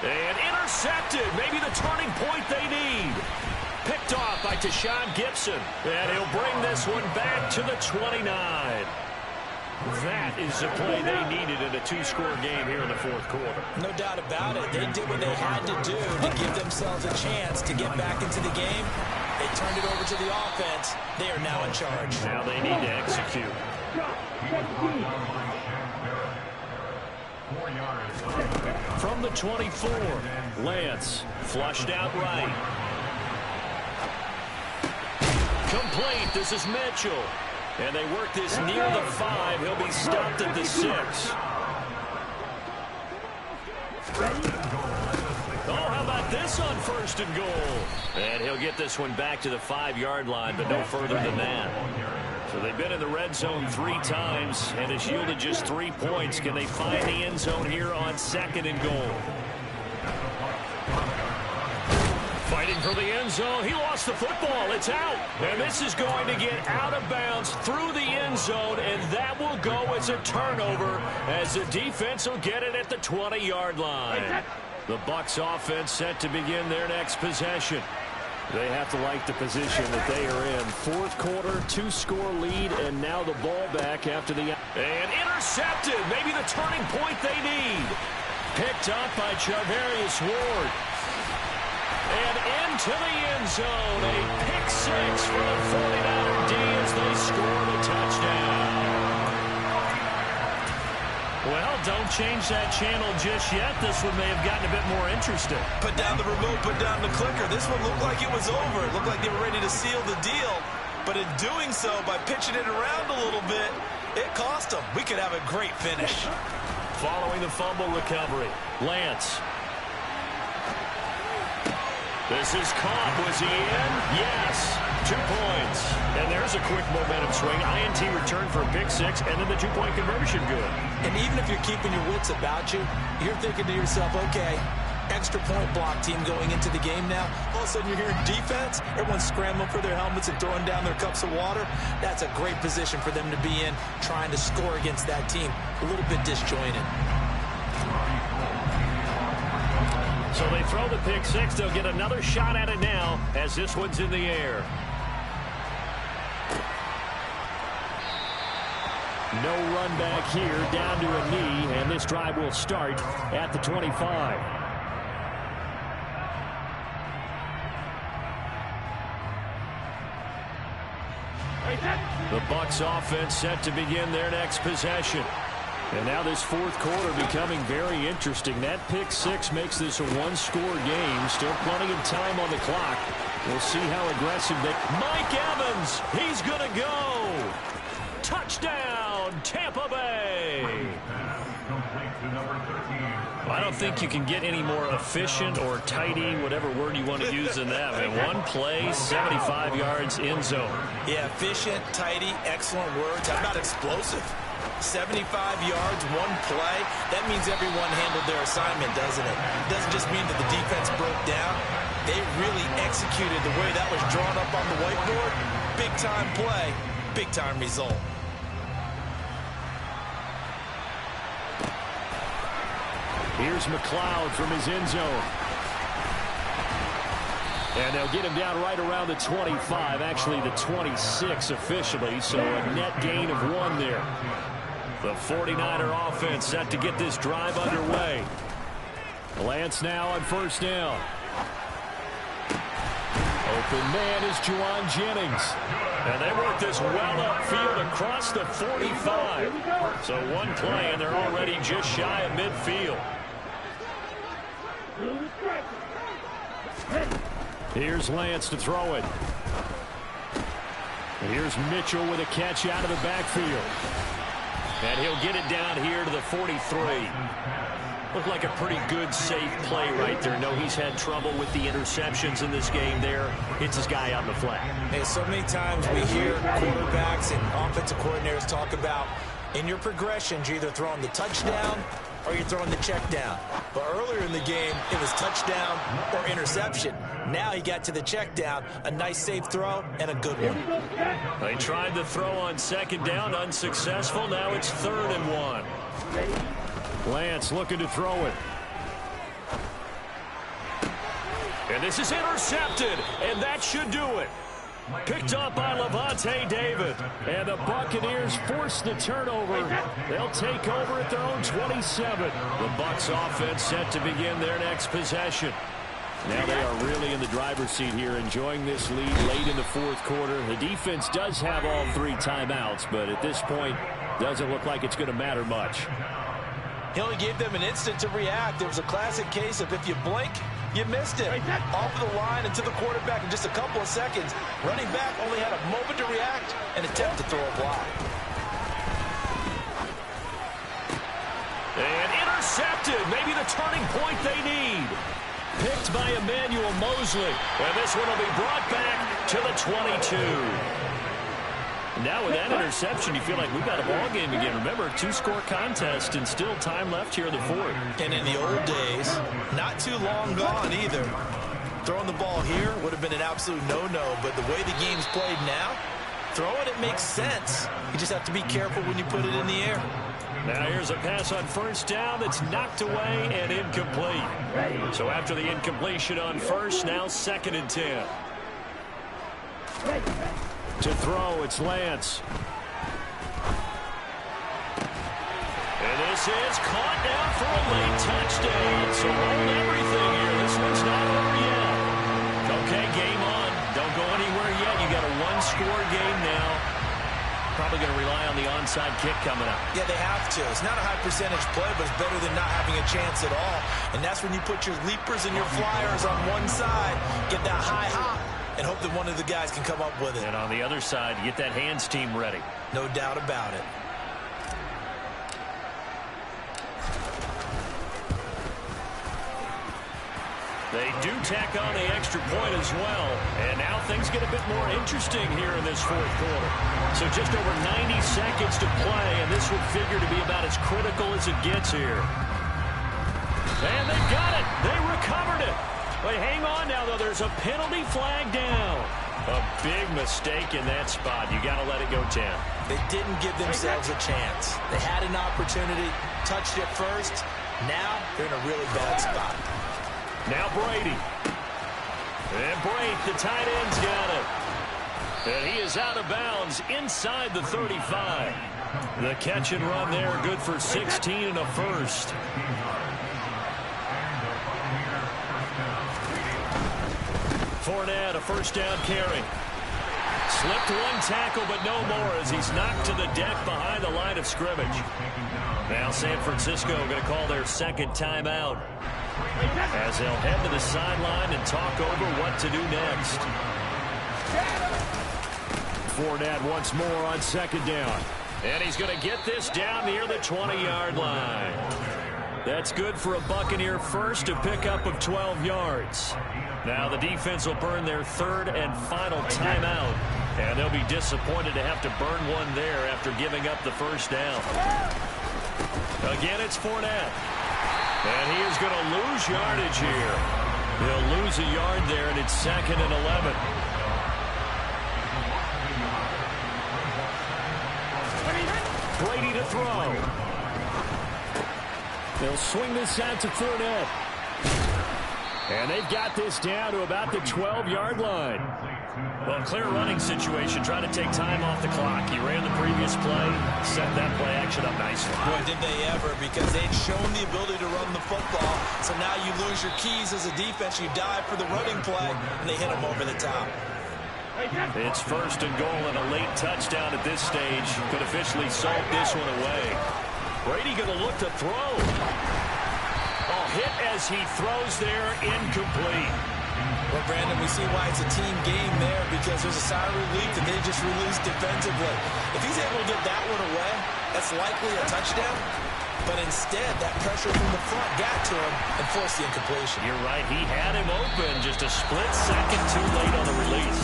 And intercepted. Maybe the turning point they need. Picked off by Tashawn Gibson. And he'll bring this one back to the 29. That is the play they needed in a 2-score game here in the 4th quarter. No doubt about it. They did what they had to do to give themselves a chance to get back into the game. They turned it over to the offense. They are now in charge. Now they need to execute. From the 24, Lance flushed out right. Complete. This is Mitchell. And they work this near the 5. He'll be stopped at the 6. Oh, how about this Moorehouse on 1st and goal. And he'll get this one back to the 5-yard line, but no further than that. So they've been in the red zone 3 times, and it's yielded just 3 points. Can they find the end zone here on 2nd and goal? Fighting for the end zone. He lost the football. It's out. And this is going to get out of bounds through the end zone, and that will go as a turnover as the defense will get it at the 20-yard line. The Bucs offense set to begin their next possession. They have to like the position that they are in. 4th quarter, 2-score lead, and now the ball back after the... And intercepted. Maybe the turning point they need. Picked up by Charvarius Ward. And into the end zone. A pick 6 for the 49er D as they score the touchdown. Well, don't change that channel just yet. This one may have gotten a bit more interesting. Put down the remote, put down the clicker. This one looked like it was over. It looked like they were ready to seal the deal. But in doing so, by pitching it around a little bit, it cost them. We could have a great finish. Following the fumble recovery, Lance. This is caught. Was he in? Yes. 2 points. And there's a quick momentum swing. INT return for a pick 6, and then the 2-point conversion good. And even if you're keeping your wits about you, you're thinking to yourself, okay, extra point block team going into the game now. All of a sudden you're hearing defense. Everyone's scrambling for their helmets and throwing down their cups of water. That's a great position for them to be in, trying to score against that team. A little bit disjointed. So they throw the pick 6. They'll get another shot at it now as this one's in the air. No run back here, down to a knee, and this drive will start at the 25. The Bucs offense set to begin their next possession. And now this 4th quarter becoming very interesting. That pick 6 makes this a 1-score game. Still plenty of time on the clock. We'll see how aggressive they... Mike Evans, he's going to go. Touchdown, Tampa Bay. I don't think you can get any more efficient or tidy, whatever word you want to use in that. Man, 1 play, 75 yards, end zone. Yeah, efficient, tidy, excellent words. How about explosive? 75 yards, 1 play. That means everyone handled their assignment, doesn't it? It doesn't just mean that the defense broke down. They really executed the way that was drawn up on the whiteboard. Big-time play, big-time result. Here's McLeod from his end zone. And they'll get him down right around the 25, actually the 26 officially, so a net gain of 1 there. The 49er offense set to get this drive underway. Lance now on 1st down. Open man is Juwan Jennings. And they work this well upfield across the 45. So 1 play, and they're already just shy of midfield. Here's Lance to throw it. Here's Mitchell with a catch out of the backfield. And he'll get it down here to the 43. Looked like a pretty good, safe play right there. No, he's had trouble with the interceptions in this game there. Hits his guy out in the flat. Hey, so many times we hear quarterbacks and offensive coordinators talk about in your progressions, you're either throwing the touchdown or you're throwing the check down. But earlier in the game, it was touchdown or interception. Now he got to the check down, a nice safe throw, and a good one. They tried the throw on 2nd down, unsuccessful. Now it's 3rd and 1. Lance looking to throw it. And this is intercepted, and that should do it. Picked up by Levante David. And the Buccaneers force the turnover. They'll take over at their own 27. The Bucs offense set to begin their next possession. Now they are really in the driver's seat here, enjoying this lead late in the 4th quarter. The defense does have all 3 timeouts, but at this point, doesn't look like it's going to matter much. He only gave them an instant to react. It was a classic case of if you blink, you missed it. Off of the line and to the quarterback in just a couple of seconds. Running back only had a moment to react and attempt to throw a block. And intercepted. Maybe the turning point they need. Picked by Emmanuel Mosley. And this one will be brought back to the 22. Now with that interception, you feel like we've got a ball game again. Remember, 2-score contest and still time left here in the fourth. And in the old days, not too long gone either. Throwing the ball here would have been an absolute no-no, but the way the game's played now, throwing it makes sense. You just have to be careful when you put it in the air. Now here's a pass on first down that's knocked away and incomplete. So after the incompletion on first, now 2nd and 10. To throw, it's Lance. And this is caught down for a late touchdown. So hold everything here. This one's not over yet. Okay, game on. Don't go anywhere yet. You got a 1-score game now. Probably going to rely on the onside kick coming up. Yeah, they have to. It's not a high percentage play, but it's better than not having a chance at all. And that's when you put your leapers and your flyers on one side, get that high hop, and hope that one of the guys can come up with it. And on the other side, get that hands team ready. No doubt about it. They do tack on the extra point as well. And now things get a bit more interesting here in this fourth quarter. So just over 90 seconds to play, and this would figure to be about as critical as it gets here. And they've got it. They recovered it. But hang on now, though. There's a penalty flag down. A big mistake in that spot. You got to let it go 10. They didn't give themselves a chance. They had an opportunity, touched it first. Now they're in a really bad spot. Now Brady. And Brady, the tight end's got it. And he is out of bounds inside the 35. The catch and run there, good for 16 and a first. Fournette, a first down carry. Slipped one tackle, but no more as he's knocked to the deck behind the line of scrimmage. Now San Francisco going to call their second timeout, as they'll head to the sideline and talk over what to do next. Fournette once more on second down. And he's going to get this down near the 20-yard line. That's good for a Buccaneer first, a pickup of 12 yards. Now the defense will burn their third and final timeout. And they'll be disappointed to have to burn one there after giving up the first down. Again, it's Fournette. And he is going to lose yardage here. He'll lose a yard there, and it's 2nd and 11. Brady to throw. They'll swing this out to Fournette. And they've got this down to about the 12-yard line. Well, clear running situation, trying to take time off the clock. He ran the previous play, set that play action up nicely. Boy, did they ever, because they'd shown the ability to run the football. So now you lose your keys as a defense. You dive for the running play, and they hit them over the top. It's 1st and goal and a late touchdown at this stage. Could officially salt this one away. Brady going to look to throw. Oh, hit as he throws there, incomplete. Well, Brandon, we see why it's a team game there, because there's a sigh of relief that they just released defensively. If he's able to get that one away, that's likely a touchdown. But instead, that pressure from the front got to him and forced the incompletion. You're right. He had him open, just a split second too late on the release.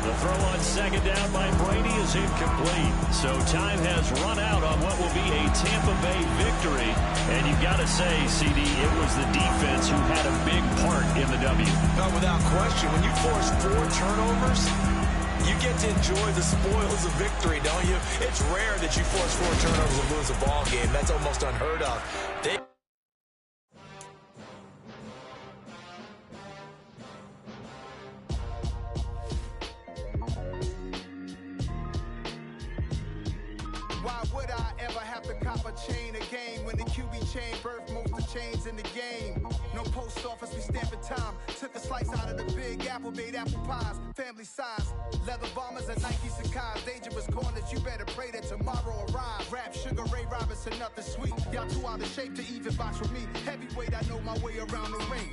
The throw on second down by Brady is incomplete. So time has run out on what will be a Tampa Bay victory. And you've got to say, CD, it was the defense who had a big part in the W. No, without question. When you force 4 turnovers, you get to enjoy the spoils of victory, don't you? It's rare that you force 4 turnovers and lose a ball game. That's almost unheard of. Why would I ever have to cop a chain again when the QB chain birthed most of chains in the game? No post office, we stamping time. Took a slice out of the big apple, made apple pies, family size. Leather bombers and Nike Sacai's. Dangerous corners, you better pray that tomorrow arrives. Rap, Sugar Ray Robinson, nothing sweet. Y'all too out of shape to even box with me. Heavyweight, I know my way around the ring.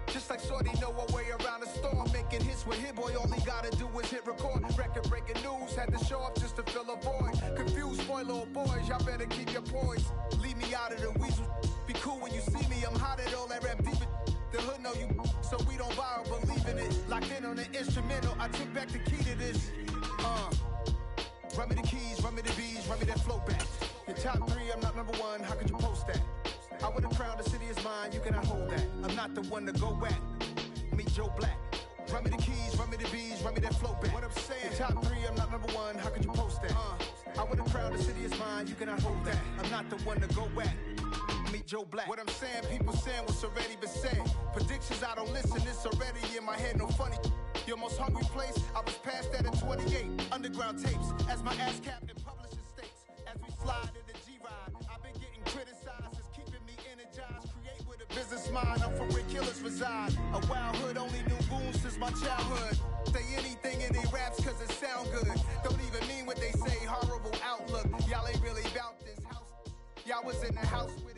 Just like Shorty know her way around the storm. Making hits with Hit Boy, all he gotta do is hit record. Record breaking news, had to show up just to fill a void. Confused, spoil little boys, y'all better keep your poise. Leave me out of the weasel. Be cool when you see me, I'm hot at all that rap deep. The hood know you, so we don't borrow, believe in it. Locked in on the instrumental, I took back the key to this. Run me the keys, run me the bees, run me that flow back. Your top 3, I'm not number 1, how could you post that? I would have crowned the city is mine, you cannot hold that. I'm not the one to go back. Meet Joe Black. Run me the keys, run me the bees, run me that flow back. What I'm saying, your top 3, I'm not number 1, how could you post that? I would have crowned the city is mine, you cannot hold that. I'm not the one to go back. Meet Joe Black. What I'm saying, people saying what's already been said. Predictions, I don't listen, it's already in my head, no funny. Your most hungry place, I was past that at 28. Underground tapes, as my ass captain publishing states. As we slide in the G-Ride, I've been getting criticized, it's keeping me energized. Create with a business mind, I'm from where killers reside. A wild hood, only knew goons since my childhood. Say anything in they raps cause it sound good. Don't even mean what they say, horrible outlook. Y'all ain't really about this house. Y'all was in the house with